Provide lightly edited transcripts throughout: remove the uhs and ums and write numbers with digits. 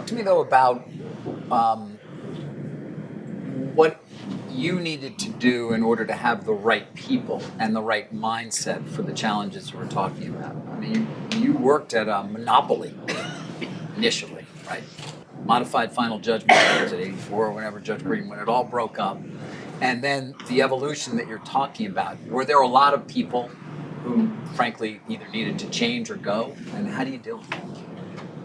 Talk to me though about what you needed to do in order to have the right people and the right mindset for the challenges you were talking about. I mean, you worked at a monopoly initially, right? Modified final judgment, was it 84 or whenever Judge Breeden, when it all broke up. And then the evolution that you're talking about. Were there a lot of people who, frankly, either needed to change or go? And how do you deal with that?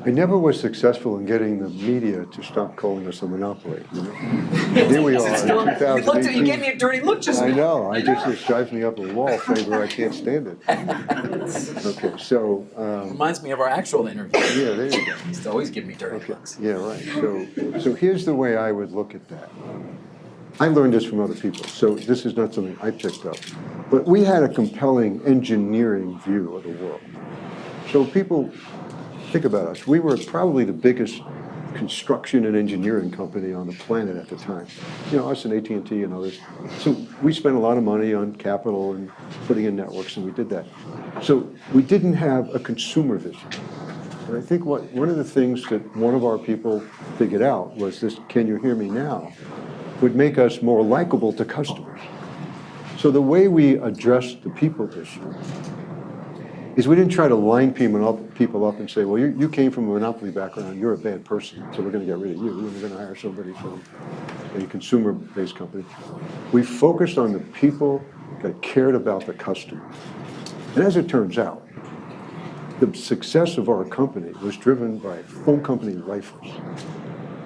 I never was successful in getting the media to stop calling us a monopoly. You know? Here we are in 2018. You gave me a dirty look just now. I know. It drives me up a wall, flavor. I can't stand it. Okay, so. Reminds me of our actual interview. Yeah, there you go. He used to always give me dirty looks. Yeah, right. So here's the way I would look at that. I learned this from other people, so this is not something I picked up. But we had a compelling engineering view of the world. So people think about us. We were probably the biggest construction and engineering company on the planet at the time. You know, us and AT&T and others. So we spent a lot of money on capital and putting in networks, and we did that. So we didn't have a consumer vision. And I think one of the things that one of our people figured out was this, can you hear me now, would make us more likable to customers. So the way we addressed the people issue is we didn't try to line people up and say, well, you came from a monopoly background, you're a bad person, so we're going to get rid of you, and we're going to hire somebody from a consumer-based company. We focused on the people that cared about the customer. And as it turns out, the success of our company was driven by phone company lifers.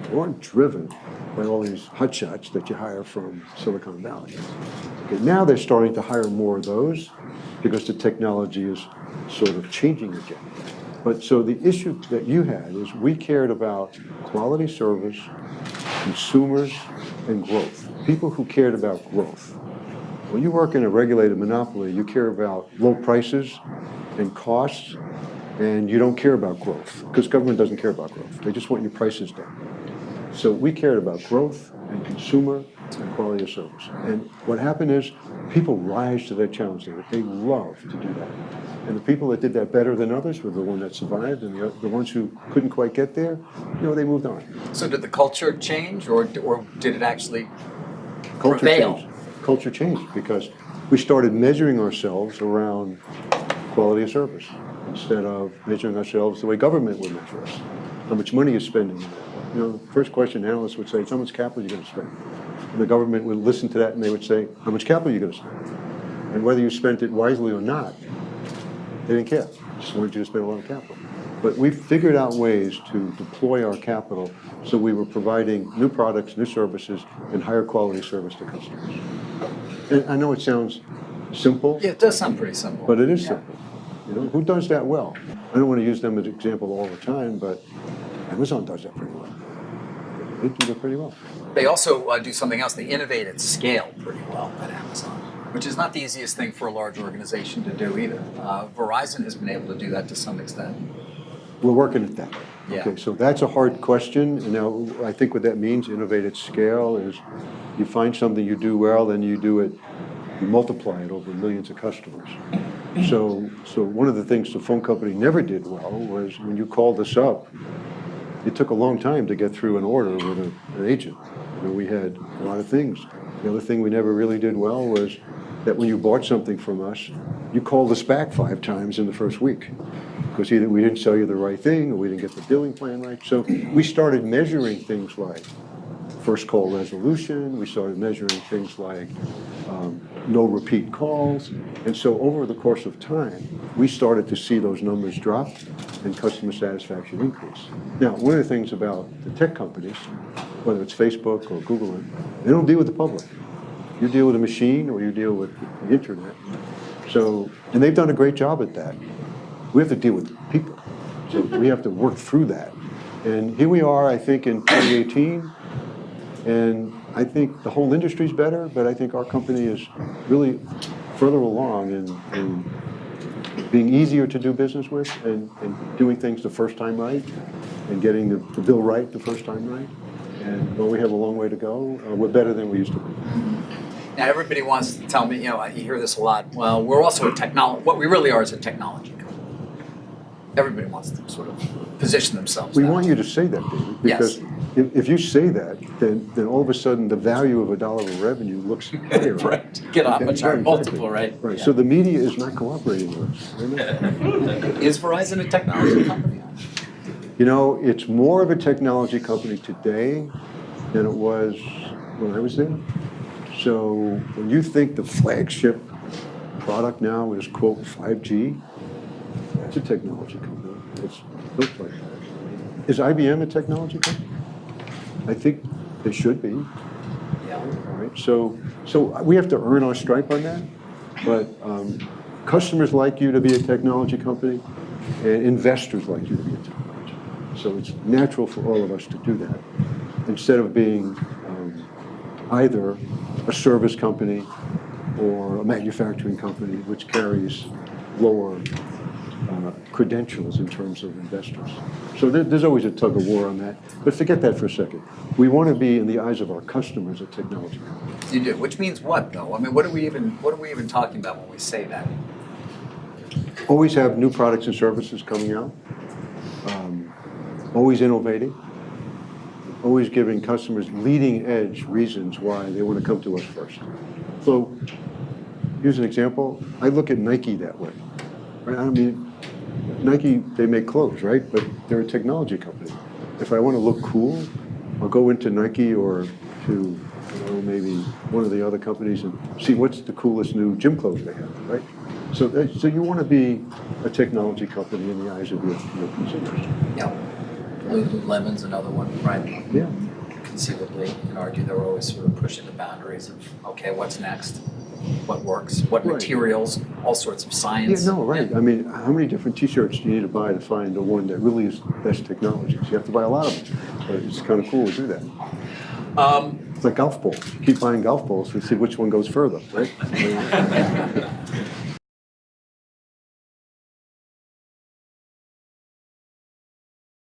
They weren't driven by all these hotshots that you hire from Silicon Valley. Okay, now they're starting to hire more of those because the technology is sort of changing again. But so the issue that you had is we cared about quality service, consumers, and growth. People who cared about growth. When you work in a regulated monopoly, you care about low prices and costs, and you don't care about growth because government doesn't care about growth. They just want your prices down. So we cared about growth and consumer and quality of service. And what happened is people rise to that challenge. They love to do that. And the people that did that better than others were the ones that survived, and the ones who couldn't quite get there, you know, they moved on. So did the culture change, or did it actually Culture prevail? changed. Culture changed because we started measuring ourselves around quality of service instead of measuring ourselves the way government would measure us. How much money you're spending. You know, the first question analysts would say, how much capital are you going to spend? And the government would listen to that and they would say, how much capital are you going to spend? And whether you spent it wisely or not, they didn't care. They just wanted you to spend a lot of capital. But we figured out ways to deploy our capital so we were providing new products, new services, and higher quality service to customers. And I know it sounds simple. Yeah, it does sound pretty simple. But it is simple. You know, who does that well? I don't want to use them as an example all the time, but Amazon does that pretty well. They do that pretty well. They also do something else. They innovate at scale pretty well at Amazon, which is not the easiest thing for a large organization to do either. Verizon has been able to do that to some extent. We're working at that. Yeah. Okay, so that's a hard question. And now I think what that means, innovate at scale, is you find something you do well, then you do it, you multiply it over millions of customers. So one of the things the phone company never did well was when you called us up, it took a long time to get through an order with an agent. You know, we had a lot of things. The other thing we never really did well was that when you bought something from us, you called us back 5 times in the first week because either we didn't sell you the right thing or we didn't get the billing plan right. So we started measuring things like first call resolution. We started measuring things like no repeat calls. And so over the course of time, we started to see those numbers drop and customer satisfaction increase. Now, one of the things about the tech companies, whether it's Facebook or Google, they don't deal with the public. You deal with a machine or you deal with the internet. So, and they've done a great job at that. We have to deal with people. So we have to work through that. And here we are, I think, in 2018. And I think the whole industry's better, but I think our company is really further along in being easier to do business with and doing things the first time right and getting the bill right the first time right. And while we have a long way to go, we're better than we used to be. Now everybody wants to tell me, you know, you hear this a lot, well, we're also a technology, what we really are is a technology company. everybody wants to sort of position themselves. We that want way. you to say that, David, Yes. because if you say that, then all of a sudden, the value of $1 of revenue looks higher. Right. Get a much higher multiple, right? Right, Yeah. so the media is not cooperating with us. They're not. Is Verizon a technology company? You know, it's more of a technology company today than it was when I was there. So when you think the flagship product now is, quote, 5G, that's a technology company. It's built like that. Is IBM a technology company? I think they should be. Yeah. All right, so we have to earn our stripe on that, but customers like you to be a technology company, and investors like you to be a technology company. So it's natural for all of us to do that, instead of being either a service company or a manufacturing company, which carries lower credentials in terms of investors. So there's always a tug of war on that, but forget that for a second. We want to be, in the eyes of our customers, a technology company. You do, which means what though? I mean, what are we even talking about when we say that? Always have new products and services coming out, always innovating, always giving customers leading edge reasons why they want to come to us first. So here's an example. I look at Nike that way. Right? I mean, Nike, they make clothes, right? But they're a technology company. If I want to look cool, I'll go into Nike or to maybe one of the other companies and see what's the coolest new gym clothes they have, right? So you want to be a technology company in the eyes of your consumers. Yeah. Lululemon's another one, right? Yeah. Conceivably, you can argue they're always sort of pushing the boundaries of, okay, what's next? What works? What Right. materials? All sorts of science. Yeah, no, right. I mean, how many different T-shirts do you need to buy to find the one that really is the best technology? So you have to buy a lot of them. But it's kind of cool to do that. It's like golf balls. You keep buying golf balls to see which one goes further, right?